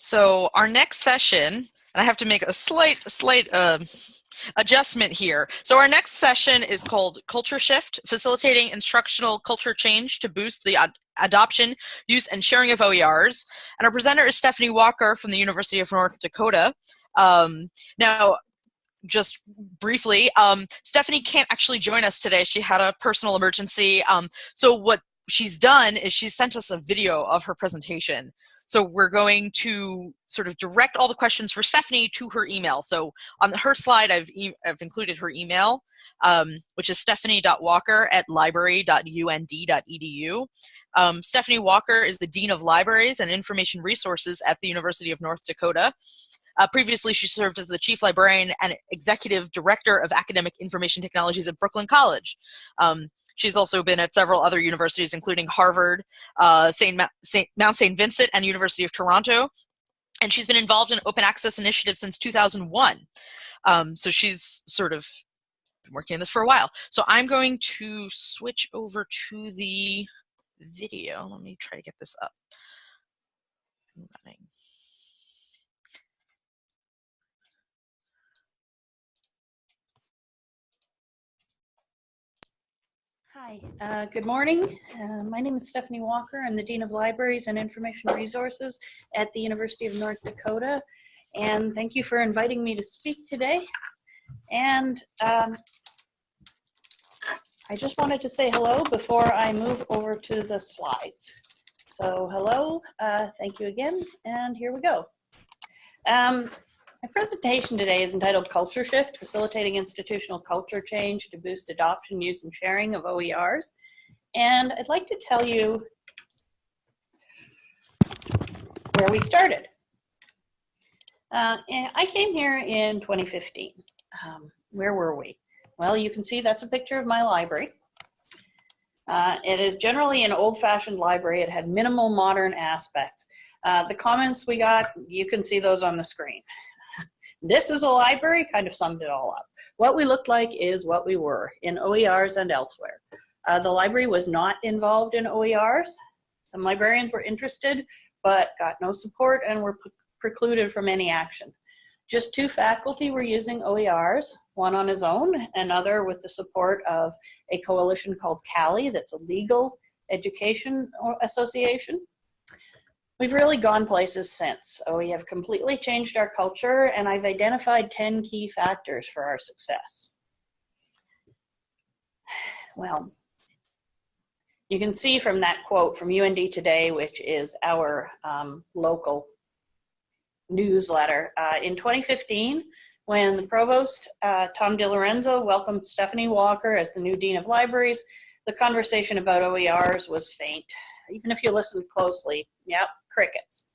So our next session, and I have to make a slight adjustment here. So our next session is called Culture Shift, Facilitating Instructional Culture Change to Boost the Adoption, Use, and Sharing of OERs. And our presenter is Stephanie Walker from the University of North Dakota. Now, just briefly, Stephanie can't actually join us today. She had a personal emergency. So what she's done is she's sent us a video of her presentation. So we're going to sort of direct all the questions for Stephanie to her email. So on her slide, I've included her email, which is stephanie.walker@library.und.edu. Stephanie Walker is the Dean of Libraries and Information Resources at the University of North Dakota. Previously, she served as the Chief Librarian and Executive Director of Academic Information Technologies at Brooklyn College. She's also been at several other universities, including Harvard, Mount St. Vincent, and University of Toronto. And she's been involved in open access initiatives since 2001. So she's sort of been working on this for a while. So I'm going to switch over to the video. Let me try to get this up. Hi, good morning. My name is Stephanie Walker. I'm the Dean of Libraries and Information Resources at the University of North Dakota. And thank you for inviting me to speak today. And I just wanted to say hello before I move over to the slides. So hello, thank you again, and here we go. My presentation today is entitled Culture Shift, Facilitating Institutional Culture Change to Boost Adoption, Use, and Sharing of OERs. And I'd like to tell you where we started. And I came here in 2015. Where were we? Well, you can see that's a picture of my library. It is generally an old-fashioned library. It had minimal modern aspects. The comments we got, you can see those on the screen. This is a library, kind of summed it all up. What we looked like is what we were in OERs and elsewhere. The library was not involved in OERs. Some librarians were interested, but got no support and were precluded from any action. Just 2 faculty were using OERs, one on his own, another with the support of a coalition called CALI, that's a legal education association. We've really gone places since. We have completely changed our culture, and I've identified 10 key factors for our success. Well, you can see from that quote from UND Today, which is our local newsletter. In 2015, when the provost, Tom DiLorenzo, welcomed Stephanie Walker as the new Dean of Libraries, the conversation about OERs was faint. Even if you listened closely, yep, crickets.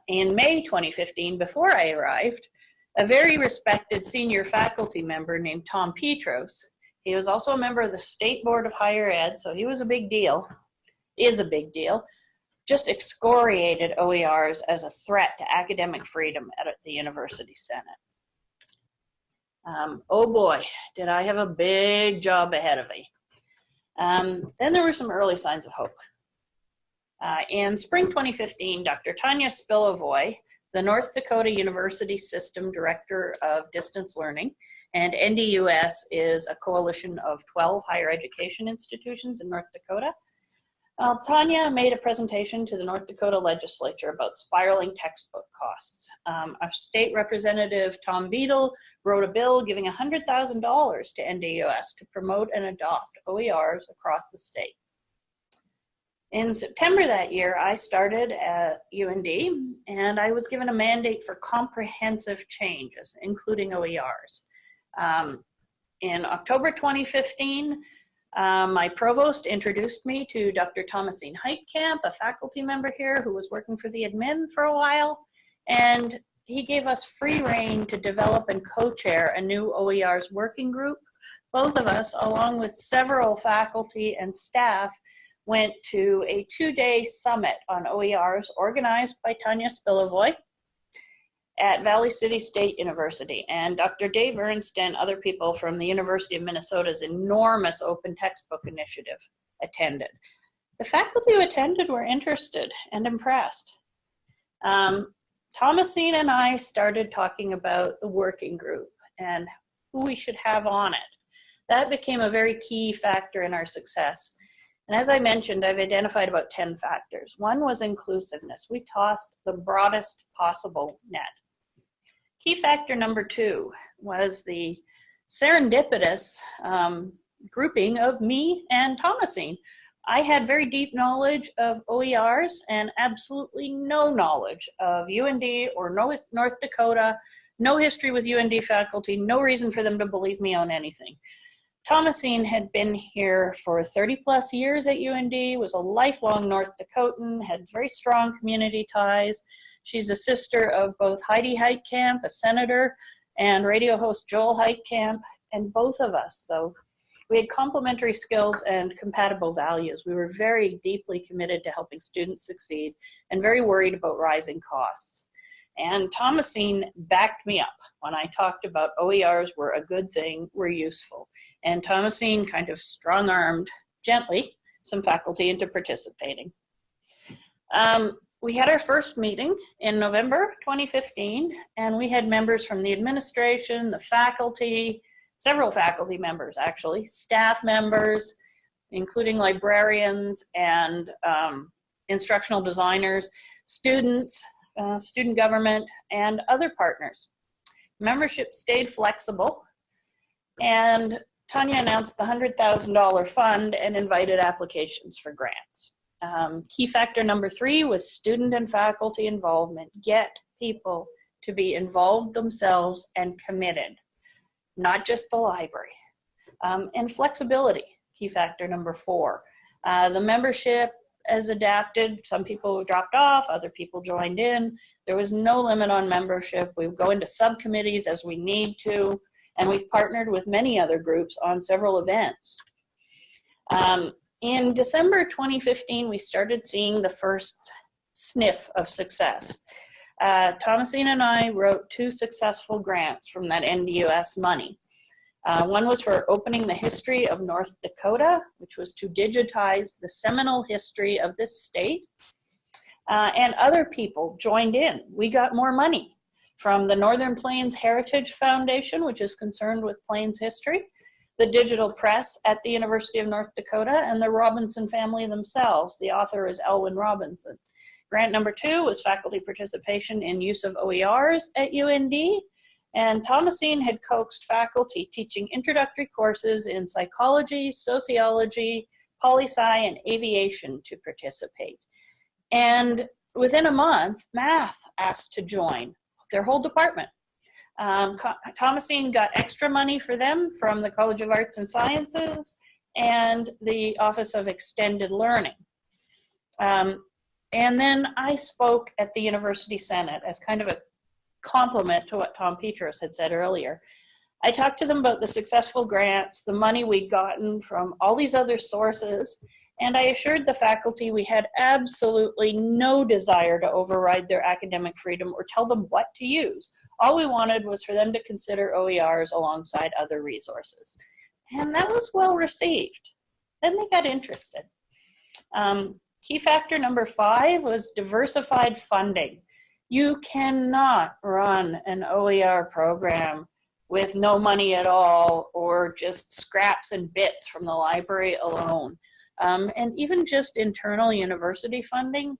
In May 2015, before I arrived, a very respected senior faculty member named Tom Petros, he was also a member of the State Board of Higher Ed, so he was a big deal, is a big deal, just excoriated OERs as a threat to academic freedom at the University Senate. Oh boy, did I have a big job ahead of me. Then there were some early signs of hope. In spring 2015, Dr. Tanya Spilovoy, the North Dakota University System Director of Distance Learning, and NDUS is a coalition of 12 higher education institutions in North Dakota. Tanya made a presentation to the North Dakota legislature about spiraling textbook costs. Our state representative, Tom Beadle, wrote a bill giving $100,000 to NDUS to promote and adopt OERs across the state. In September that year, I started at UND, and I was given a mandate for comprehensive changes, including OERs. In October 2015, my provost introduced me to Dr. Thomasine Heitkamp, a faculty member here who was working for the admin for a while, and he gave us free rein to develop and co-chair a new OERs working group. Both of us, along with several faculty and staff, went to a 2-day summit on OERs organized by Tanya Spilovoy at Valley City State University. And Dr. Dave Ernst and other people from the University of Minnesota's enormous open textbook initiative attended. The faculty who attended were interested and impressed. Thomasine and I started talking about the working group and who we should have on it. That became a very key factor in our success. And as I mentioned, I've identified about 10 factors. One was inclusiveness. We tossed the broadest possible net. Key factor number 2 was the serendipitous grouping of me and Thomasine. I had very deep knowledge of OERs and absolutely no knowledge of UND or North Dakota, no history with UND faculty, no reason for them to believe me on anything. Thomasine had been here for 30 plus years at UND, was a lifelong North Dakotan, had very strong community ties. She's a sister of both Heidi Heitkamp, a senator, and radio host Joel Heitkamp, and both of us, though, we had complementary skills and compatible values. We were very deeply committed to helping students succeed and very worried about rising costs. And Thomasine backed me up when I talked about OERs were a good thing, were useful. And Thomasine kind of strong-armed, gently, some faculty into participating. We had our first meeting in November 2015, and we had members from the administration, the faculty, several faculty members actually, staff members, including librarians and instructional designers, students, student government, and other partners. Membership stayed flexible, and Tanya announced the $100,000 fund and invited applications for grants. Key factor number 3 was student and faculty involvement. Get people to be involved themselves and committed, not just the library. And flexibility, key factor number 4. The membership has adapted. Some people dropped off, other people joined in. There was no limit on membership. We go into subcommittees as we need to, and we've partnered with many other groups on several events. In December 2015, we started seeing the first sniff of success. Thomasine and I wrote 2 successful grants from that NDUS money. One was for opening the history of North Dakota, which was to digitize the seminal history of this state. And other people joined in. We got more money from the Northern Plains Heritage Foundation, which is concerned with Plains history, the digital press at the University of North Dakota, and the Robinson family themselves. The author is Elwyn Robinson. Grant number 2 was faculty participation in use of OERs at UND, and Thomasine had coaxed faculty teaching introductory courses in psychology, sociology, poli-sci, and aviation to participate. And within a month, math asked to join their whole department. Thomasine got extra money for them from the College of Arts and Sciences and the Office of Extended Learning. And then I spoke at the University Senate as kind of a complement to what Tom Petros had said earlier. I talked to them about the successful grants, the money we'd gotten from all these other sources, and I assured the faculty we had absolutely no desire to override their academic freedom or tell them what to use. All we wanted was for them to consider OERs alongside other resources. And that was well received. Then they got interested. Key factor number 5 was diversified funding. You cannot run an OER program with no money at all or just scraps and bits from the library alone. And even just internal university funding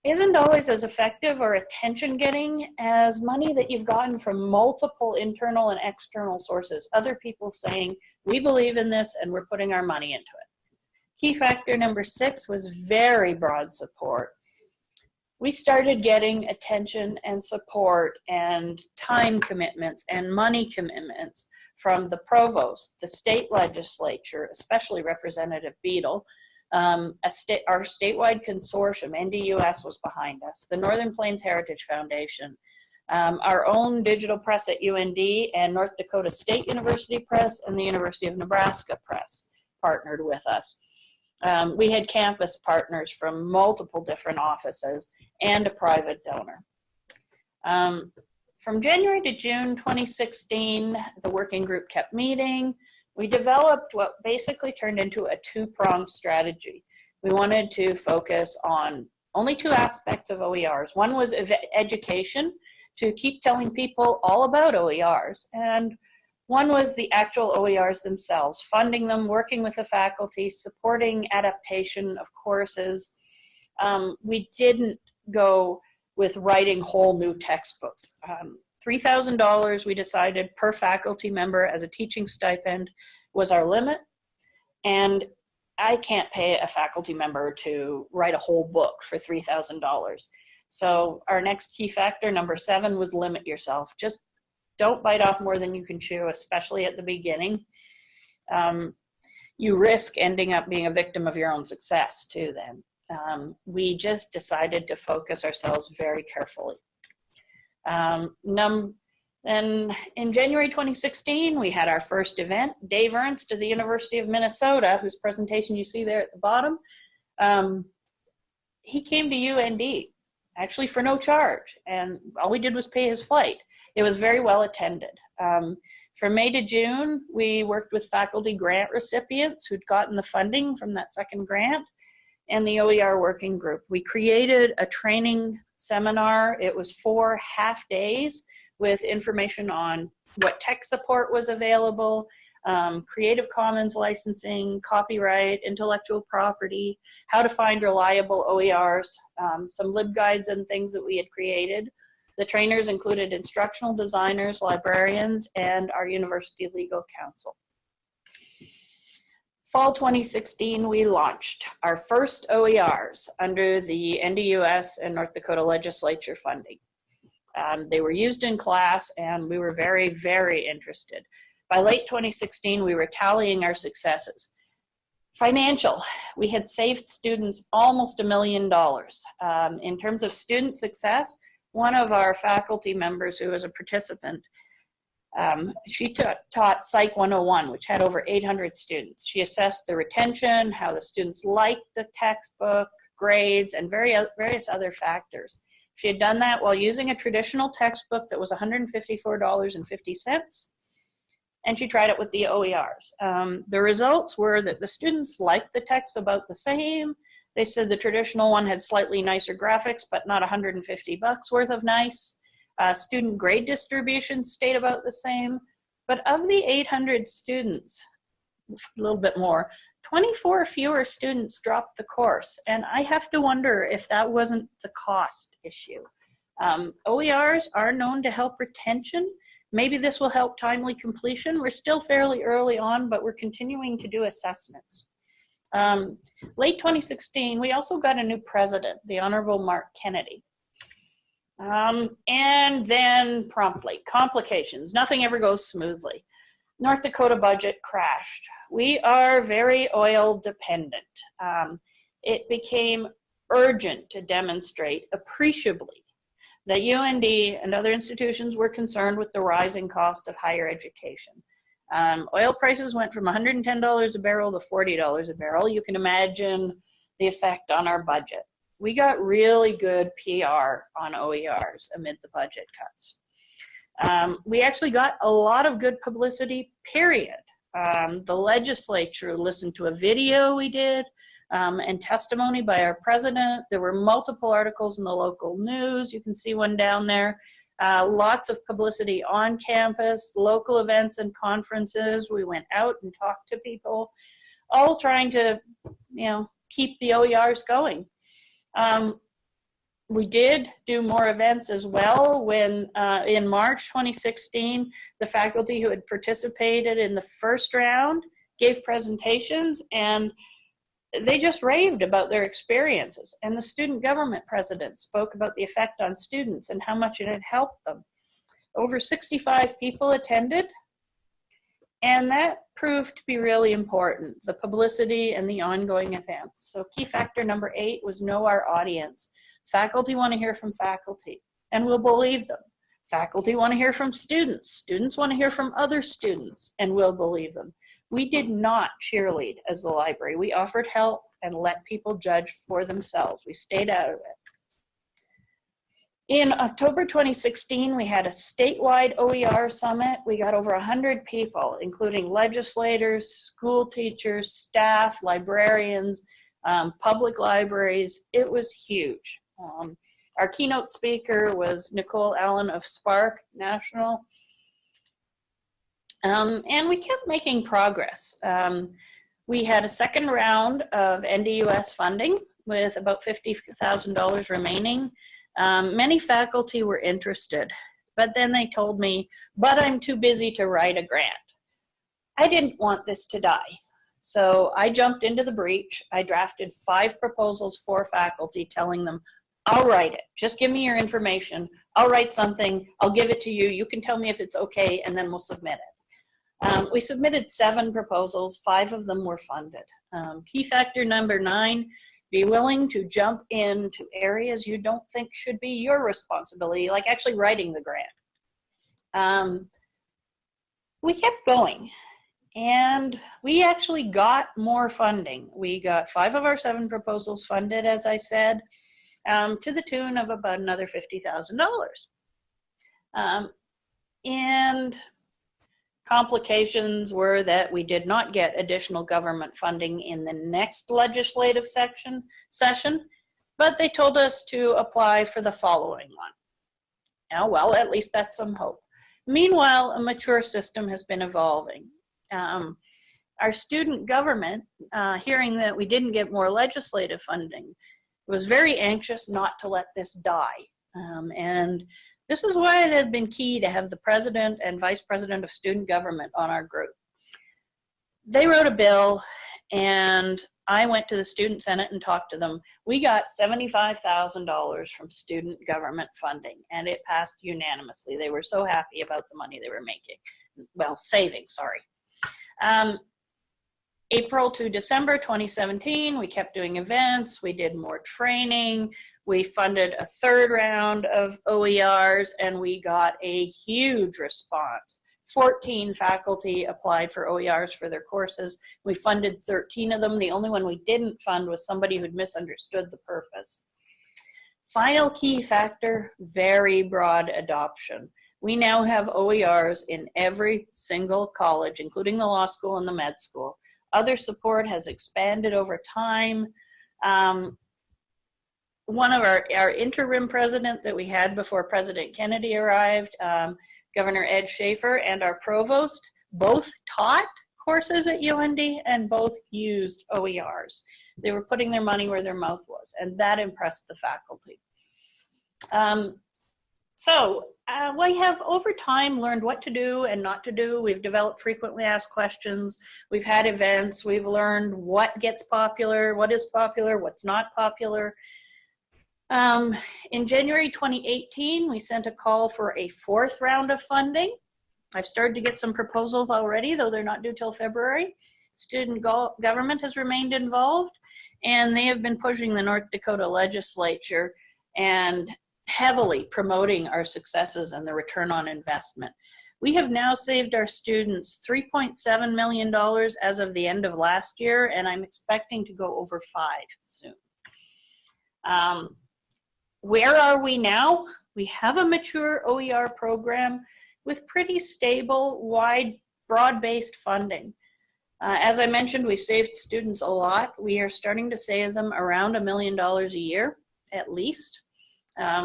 isn't always as effective or attention-getting as money that you've gotten from multiple internal and external sources. Other people saying, we believe in this and we're putting our money into it. Key factor number 6 was very broad support. We started getting attention and support and time commitments and money commitments from the provost, the state legislature, especially Representative Beadle, our statewide consortium, NDUS, was behind us, the Northern Plains Heritage Foundation, our own digital press at UND, and North Dakota State University Press and the University of Nebraska Press partnered with us. We had campus partners from multiple different offices and a private donor. From January to June 2016, the working group kept meeting. We developed what basically turned into a 2-pronged strategy. We wanted to focus on only two aspects of OERs. One was education, to keep telling people all about OERs, and one was the actual OERs themselves, funding them, working with the faculty, supporting adaptation of courses. We didn't go with writing whole new textbooks. $3,000 we decided per faculty member as a teaching stipend was our limit, and I can't pay a faculty member to write a whole book for $3,000. So our next key factor, number 7, was limit yourself. Just don't bite off more than you can chew, especially at the beginning. You risk ending up being a victim of your own success too then. We just decided to focus ourselves very carefully. Then in January 2016, we had our first event. Dave Ernst of the University of Minnesota, whose presentation you see there at the bottom, he came to UND, actually for no charge, and all we did was pay his flight. It was very well attended. From May to June, we worked with faculty grant recipients who'd gotten the funding from that second grant and the OER working group. We created a training seminar. It was 4 half days with information on what tech support was available, Creative Commons licensing, copyright, intellectual property, how to find reliable OERs, some LibGuides and things that we had created. The trainers included instructional designers, librarians, and our university legal counsel. Fall 2016, we launched our first OERs under the NDUS and North Dakota legislature funding. They were used in class, and we were very, very interested. By late 2016, we were tallying our successes. Financial, we had saved students almost $1 million. In terms of student success, one of our faculty members who was a participant, she taught Psych 101, which had over 800 students. She assessed the retention, how the students liked the textbook, grades, and various other factors. She had done that while using a traditional textbook that was $154.50, and she tried it with the OERs. The results were that the students liked the text about the same. They said the traditional one had slightly nicer graphics, but not $150 worth of nice. Student grade distribution stayed about the same. But of the 800 students, a little bit more, 24 fewer students dropped the course. And I have to wonder if that wasn't the cost issue. OERs are known to help retention. Maybe this will help timely completion. We're still fairly early on, but we're continuing to do assessments. Late 2016, we also got a new president, the Honorable Mark Kennedy. And then promptly, complications. Nothing ever goes smoothly. North Dakota budget crashed. We are very oil dependent. It became urgent to demonstrate appreciably that UND and other institutions were concerned with the rising cost of higher education. Oil prices went from $110 a barrel to $40 a barrel. You can imagine the effect on our budget. We got really good PR on OERs amid the budget cuts. We actually got a lot of good publicity, period. The legislature listened to a video we did and testimony by our president. There were multiple articles in the local news. You can see one down there. Lots of publicity on campus, local events and conferences. We went out and talked to people, all trying to, keep the OERs going. We did do more events as well when in March 2016, the faculty who had participated in the first round gave presentations, and they just raved about their experiences. And the student government president spoke about the effect on students and how much it had helped them. Over 65 people attended, and that proved to be really important, the publicity and the ongoing events. So key factor number 8 was know our audience. Faculty want to hear from faculty, and we'll believe them. Faculty want to hear from students. Students want to hear from other students, and we'll believe them. We did not cheerlead as the library. We offered help and let people judge for themselves. We stayed out of it. In October 2016, we had a statewide OER summit. We got over 100 people, including legislators, school teachers, staff, librarians, public libraries. It was huge. Our keynote speaker was Nicole Allen of Spark National. And we kept making progress. We had a second round of NDUS funding with about $50,000 remaining. Many faculty were interested, but then they told me, but I'm too busy to write a grant. I didn't want this to die. So I jumped into the breach. I drafted 5 proposals for faculty telling them, I'll write it. Just give me your information. I'll write something. I'll give it to you. You can tell me if it's okay, and then we'll submit it. We submitted 7 proposals. 5 of them were funded. Key factor number 9, be willing to jump into areas you don't think should be your responsibility, like actually writing the grant. We kept going. And we actually got more funding. We got 5 of our 7 proposals funded, as I said, to the tune of about another $50,000. And complications were that we did not get additional government funding in the next legislative session, but they told us to apply for the following one. Now, well, at least that's some hope. Meanwhile, a mature system has been evolving. Our student government, hearing that we didn't get more legislative funding, was very anxious not to let this die. And this is why it had been key to have the president and vice president of student government on our group. They wrote a bill, and I went to the student senate and talked to them. We got $75,000 from student government funding, and it passed unanimously. They were so happy about the money they were making. Well, saving, sorry. April to December 2017, we kept doing events, we did more training, we funded a 3rd round of OERs, and we got a huge response. 14 faculty applied for OERs for their courses. We funded 13 of them. The only one we didn't fund was somebody who'd misunderstood the purpose. Final key factor, very broad adoption. We now have OERs in every single college, including the law school and the med school. Other support has expanded over time. One of our interim president that we had before President Kennedy arrived, Governor Ed Schaefer, and our provost both taught courses at UND and both used OERs. They were putting their money where their mouth was, and that impressed the faculty. We have over time learned what to do and not to do. We've developed frequently asked questions. We've had events. We've learned what gets popular, what is popular, what's not popular. In January 2018, we sent a call for a 4th round of funding. I've started to get some proposals already, though they're not due till February. Student government has remained involved, and they have been pushing the North Dakota legislature and heavily promoting our successes and the return on investment. We have now saved our students $3.7 million as of the end of last year, and I'm expecting to go over 5 soon. Where are we now? We have a mature OER program with pretty stable, wide, broad-based funding. As I mentioned, we've saved students a lot. We are starting to save them around $1 million a year, at least.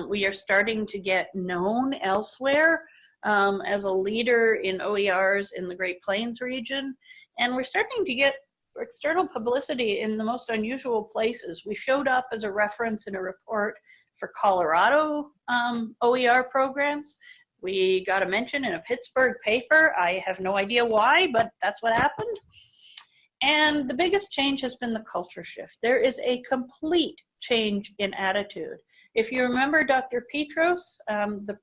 We are starting to get known elsewhere as a leader in OERs in the Great Plains region, and we're starting to get external publicity in the most unusual places. We showed up as a reference in a report for Colorado OER programs. We got a mention in a Pittsburgh paper. I have no idea why, but that's what happened. And the biggest change has been the culture shift. There is a complete change in attitude. If you remember Dr. Petros, the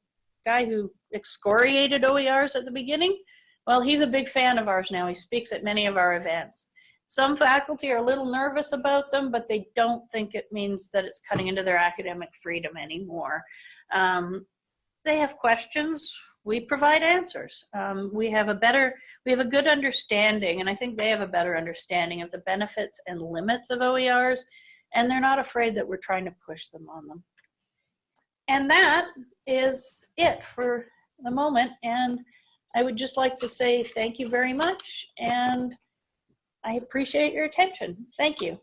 guy who excoriated OERs at the beginning, well, he's a big fan of ours now. He speaks at many of our events. Some faculty are a little nervous about them, but they don't think it means that it's cutting into their academic freedom anymore. They have questions. We provide answers. We have a good understanding, and I think they have a better understanding of the benefits and limits of OERs, and they're not afraid that we're trying to push them on them. And that is it for the moment, and I would just like to say thank you very much, and I appreciate your attention. Thank you.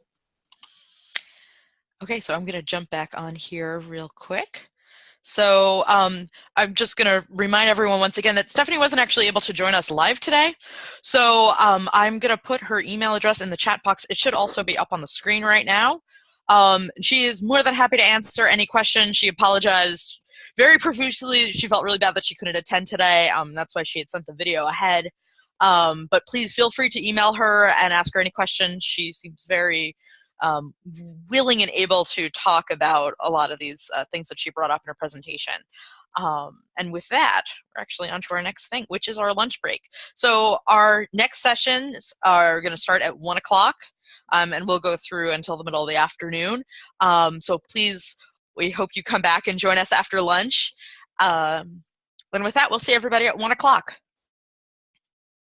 Okay, so I'm going to jump back on here real quick. So I'm just going to remind everyone once again that Stephanie wasn't actually able to join us live today. So I'm going to put her email address in the chat box. It should also be up on the screen right now. She is more than happy to answer any questions. She apologized very profusely. She felt really bad that she couldn't attend today. That's why she had sent the video ahead. But please feel free to email her and ask her any questions. She seems very willing and able to talk about a lot of these things that she brought up in her presentation. And with that, we're actually on to our next thing, which is our lunch break. So our next sessions are going to start at 1 o'clock, and we'll go through until the middle of the afternoon. So please, we hope you come back and join us after lunch. And with that, we'll see everybody at 1 o'clock.